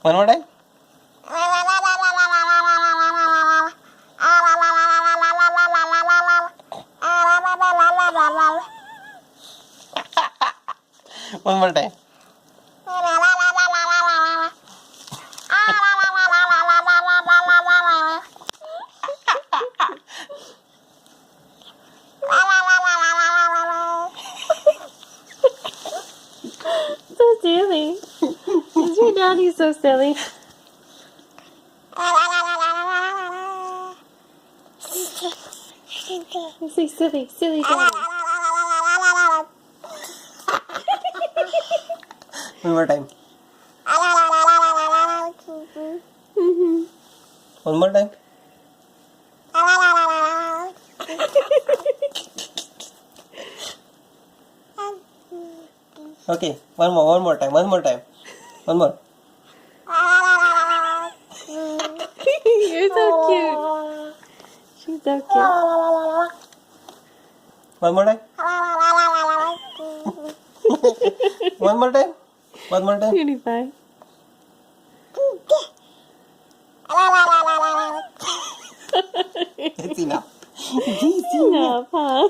One more time. One more time. So silly. Is your daddy so silly? You say silly, silly daddy. One more time. Mm-hmm. One more time. Okay, one more time, one more time. One more. You're so cute. She's so cute. One more time. One more time. One more time. Cutie pie. It's enough. Enough, huh?